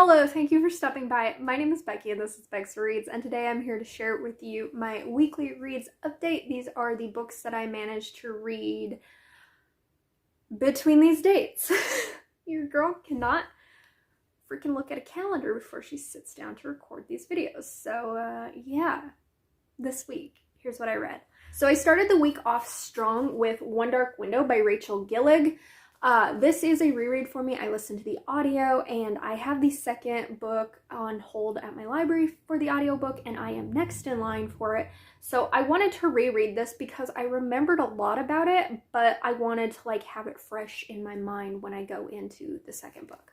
Hello, thank you for stopping by. My name is Becky and this is BecxReadz, and today I'm here to share with you my weekly reads update. These are the books that I managed to read between these dates. Your girl cannot freaking look at a calendar before she sits down to record these videos. So yeah, this week, here's what I read. So I started the week off strong with One Dark Window by Rachel Gillig. This is a reread for me. I listened to the audio and I have the second book on hold at my library for the audiobook and I am next in line for it. So I wanted to reread this because I remembered a lot about it, but I wanted to have it fresh in my mind when I go into the second book.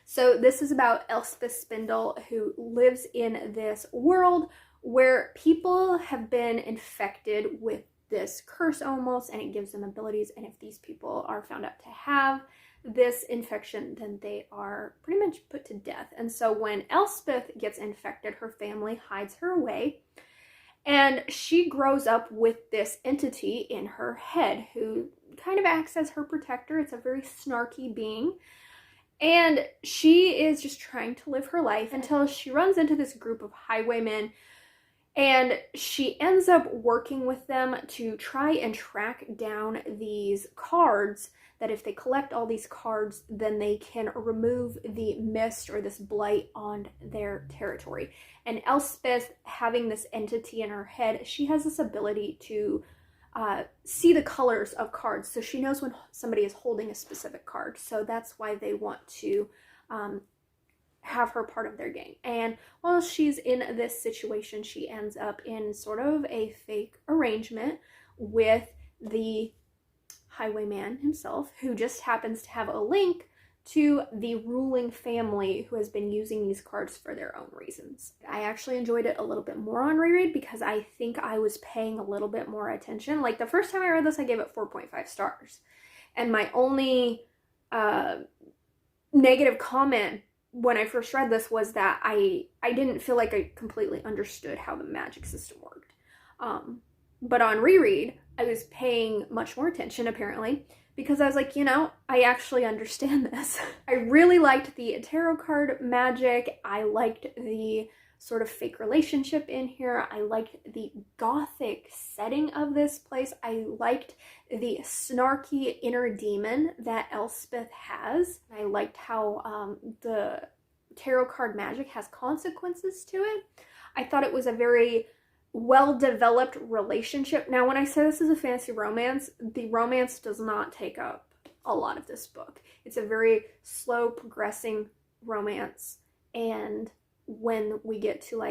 So this is about Elspeth Spindle, who lives in this world where people have been infected with this curse almost, and it gives them abilities, and if these people are found out to have this infection, then they are pretty much put to death. And so when Elspeth gets infected, her family hides her away, and she grows up with this entity in her head who kind of acts as her protector. It's a very snarky being, and she is just trying to live her life until she runs into this group of highwaymen. And she ends up working with them to try and track down these cards, that if they collect all these cards, then they can remove the mist or this blight on their territory. And Elspeth, having this entity in her head, she has this ability to see the colors of cards. So she knows when somebody is holding a specific card. So that's why they want to have her part of their gang. And while she's in this situation, she ends up in sort of a fake arrangement with the highwayman himself, who just happens to have a link to the ruling family who has been using these cards for their own reasons. I actually enjoyed it a little bit more on reread because I think I was paying a little bit more attention. Like the first time I read this, I gave it 4.5 stars. And my only negative comment when I first read this was that I didn't feel like I completely understood how the magic system worked. But on reread, I was paying much more attention, apparently, because I was like, I actually understand this. I really liked the tarot card magic. I liked the sort of fake relationship in here. I liked the gothic setting of this place. I liked the snarky inner demon that Elspeth has. I liked how the tarot card magic has consequences to it. I thought it was a very well-developed relationship. Now, when I say this is a fantasy romance, the romance does not take up a lot of this book. It's a very slow progressing romance, and when we get to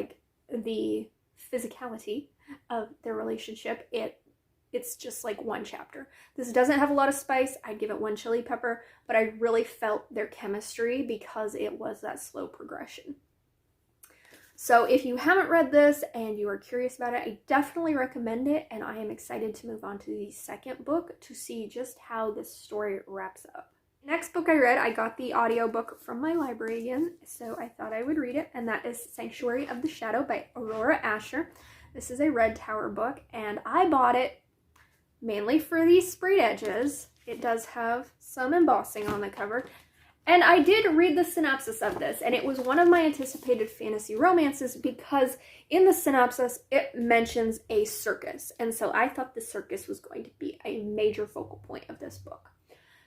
the physicality of their relationship, it's just one chapter. This doesn't have a lot of spice. I'd give it 1 chili pepper, but I really felt their chemistry because it was that slow progression. So if you haven't read this and you are curious about it, I definitely recommend it, and I am excited to move on to the second book to see just how this story wraps up. Next book I read, I got the audiobook from my library again, so I thought I would read it, and that is Sanctuary of the Shadow by Aurora Asher. This is a Red Tower book, and I bought it mainly for these sprayed edges. It does have some embossing on the cover, and I did read the synopsis of this, and it was one of my anticipated fantasy romances because in the synopsis it mentions a circus, and so I thought the circus was going to be a major focal point of this book.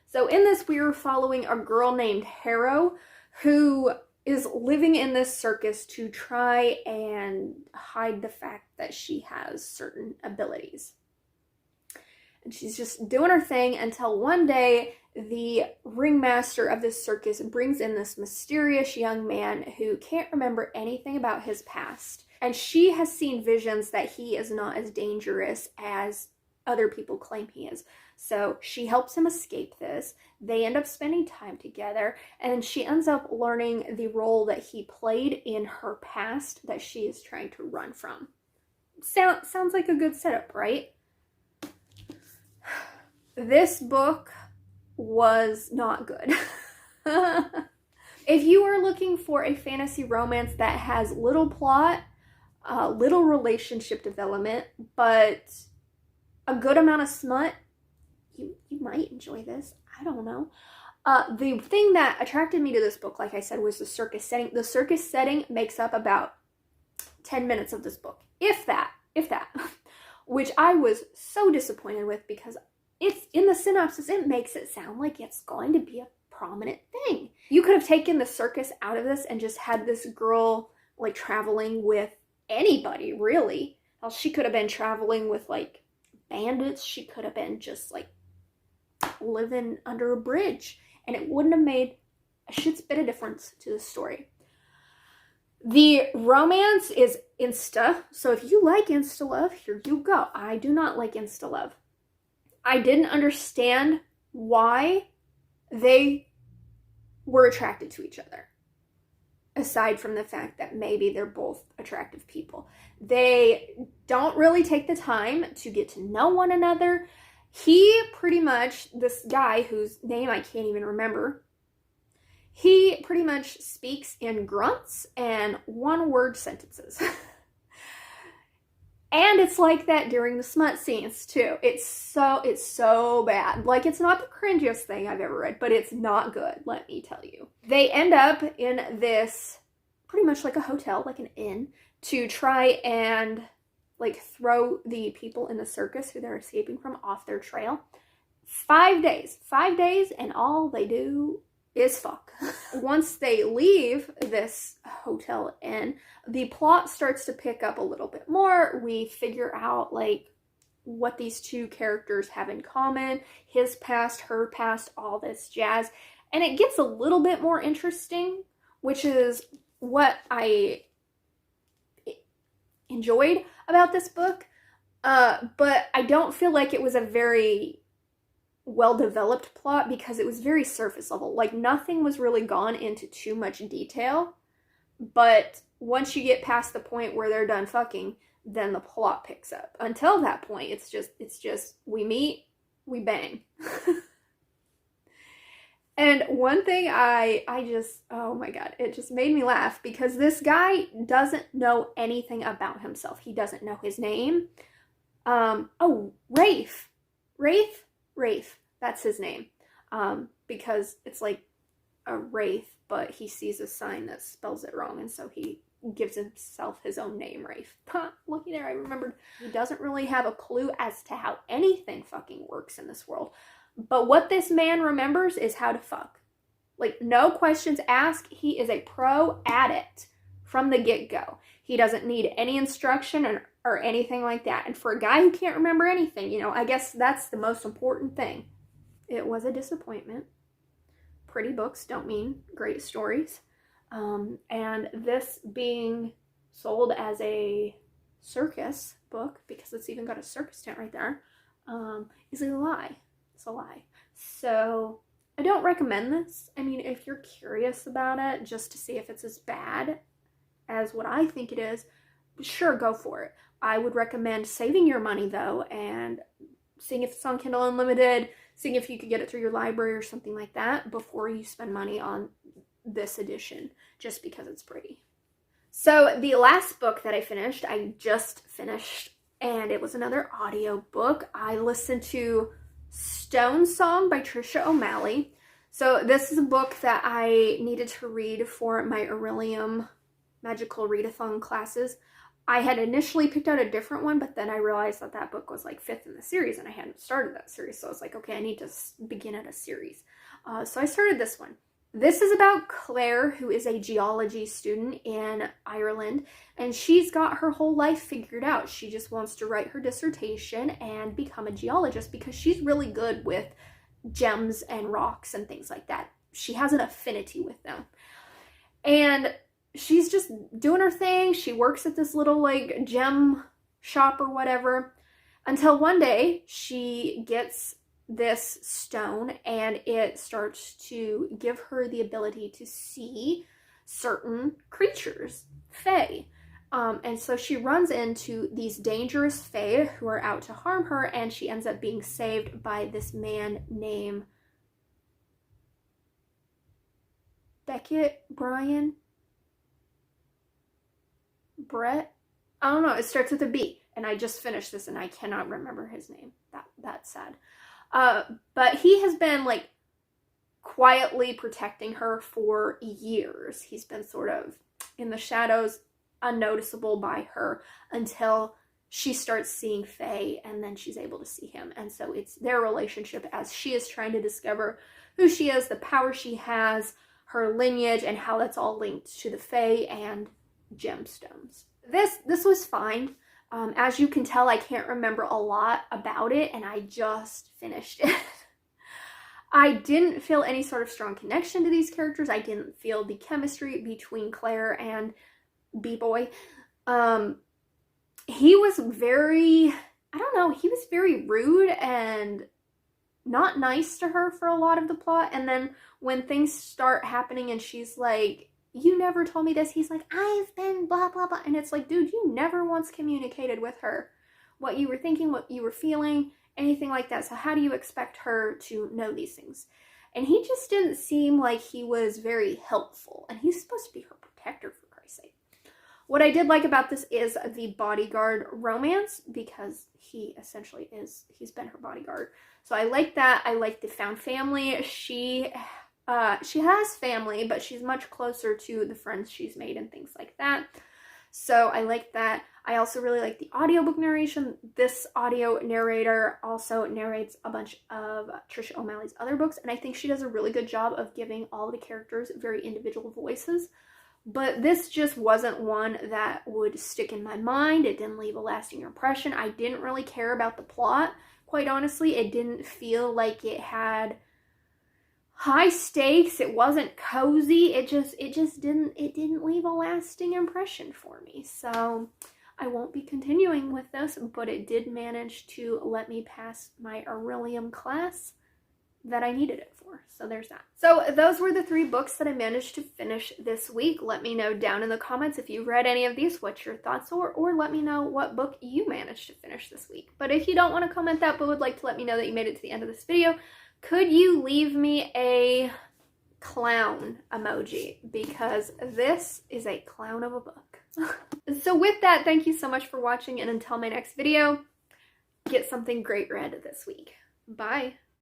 So in this, we were following a girl named Harrow who is living in this circus to try and hide the fact that she has certain abilities. And she's just doing her thing until one day the ringmaster of this circus brings in this mysterious young man who can't remember anything about his past. And she has seen visions that he is not as dangerous as other people claim he is. So she helps him escape this. They end up spending time together, and she ends up learning the role that he played in her past that she is trying to run from. Sounds like a good setup, right? This book was not good. If you are looking for a fantasy romance that has little plot, little relationship development, but a good amount of smut, you might enjoy this. I don't know. The thing that attracted me to this book, like I said, was the circus setting. The circus setting makes up about 10 minutes of this book, if that, which I was so disappointed with, because it's in the synopsis, it makes it sound like it's going to be a prominent thing. You could have taken the circus out of this and just had this girl like traveling with anybody, really. Well, she could have been traveling with like bandits. She could have been just like living under a bridge, and it wouldn't have made a shit's bit of difference to the story. The romance is insta, so if you like insta love, here you go. I do not like insta love. I didn't understand why they were attracted to each other, aside from the fact that maybe they're both attractive people. They don't really take the time to get to know one another. He pretty much, this guy whose name I can't even remember, he pretty much speaks in grunts and one-word sentences. And it's like that during the smut scenes too. It's so bad. Like, it's not the cringiest thing I've ever read, but it's not good, let me tell you. They end up in this, pretty much like a hotel, like an inn, to try and like throw the people in the circus who they're escaping from off their trail. 5 days, and all they do is fuck. Once they leave this hotel inn, the plot starts to pick up a little bit more. We figure out like what these two characters have in common, his past, her past, all this jazz. And it gets a little bit more interesting, which is what I enjoyed about this book. But I don't feel like it was a very well-developed plot, because it was very surface level. Like, nothing was really gone into too much detail, but once you get past the point where they're done fucking, then the plot picks up. Until that point, it's just we meet, we bang. And one thing I just, oh my god, it just made me laugh, because this guy doesn't know anything about himself. He doesn't know his name. Rafe, that's his name, because it's like a wraith, but he sees a sign that spells it wrong, and so he gives himself his own name, Rafe. Looky there, I remembered. He doesn't really have a clue as to how anything fucking works in this world, but what this man remembers is how to fuck. Like, no questions asked. He is a pro at it from the get-go. He doesn't need any instruction or anything like that. And for a guy who can't remember anything, you know, I guess that's the most important thing. It was a disappointment. Pretty books don't mean great stories. And this being sold as a circus book, because it's even got a circus tent right there, is a lie. It's a lie. So I don't recommend this. I mean, if you're curious about it, just to see if it's as bad as what I think it is, sure, go for it. I would recommend saving your money, though, and seeing if it's on Kindle Unlimited, seeing if you could get it through your library or something like that before you spend money on this edition, just because it's pretty. So the last book that I just finished, and it was another audiobook. I listened to Stone Song by Trisha O'Malley. So this is a book that I needed to read for my Aurelium Magical Readathon classes. I had initially picked out a different one, but then I realized that that book was like 5th in the series, and I hadn't started that series. So I was like, okay, I need to begin at a series. So I started this one. This is about Claire, who is a geology student in Ireland, and she's got her whole life figured out. She just wants to write her dissertation and become a geologist, because she's really good with gems and rocks and things like that. She has an affinity with them. And she's just doing her thing. She works at this little like gem shop or whatever, until one day she gets this stone, and it starts to give her the ability to see certain creatures, fae. And so she runs into these dangerous fae who are out to harm her, and she ends up being saved by this man named Brett? I don't know, it starts with a B, and I just finished this and I cannot remember his name. That's sad. But he has been like quietly protecting her for years. He's been sort of in the shadows, unnoticeable by her, until she starts seeing Faye, and then she's able to see him. And so it's their relationship as she is trying to discover who she is, the power she has, her lineage, and how that's all linked to the Fae and gemstones. This was fine. As you can tell, I can't remember a lot about it, and I just finished it. I didn't feel any sort of strong connection to these characters. I didn't feel the chemistry between Claire and B-Boy. He was very, I don't know, he was very rude and not nice to her for a lot of the plot. And then when things start happening and she's like, you never told me this, he's like, I've been blah, blah, blah. And it's like, dude, you never once communicated with her what you were thinking, what you were feeling, anything like that. So how do you expect her to know these things? And he just didn't seem like he was very helpful. And he's supposed to be her protector, for Christ's sake. What I did like about this is the bodyguard romance, because he essentially he's been her bodyguard. So I like that. I like the found family. She has family, but she's much closer to the friends she's made and things like that. So I like that. I also really like the audiobook narration. This audio narrator also narrates a bunch of Trisha O'Malley's other books, and I think she does a really good job of giving all the characters very individual voices. But this just wasn't one that would stick in my mind. It didn't leave a lasting impression. I didn't really care about the plot, quite honestly. It didn't feel like it had high stakes. It wasn't cozy. It didn't leave a lasting impression for me. So I won't be continuing with this, but it did manage to let me pass my Aurelium class that I needed it for. So there's that. So those were the 3 books that I managed to finish this week. Let me know down in the comments if you've read any of these, what your thoughts are, or let me know what book you managed to finish this week. But if you don't want to comment that, but would like to let me know that you made it to the end of this video, could you leave me a clown emoji? Because this is a clown of a book. So with that, thank you so much for watching, and until my next video, get something great read this week. Bye.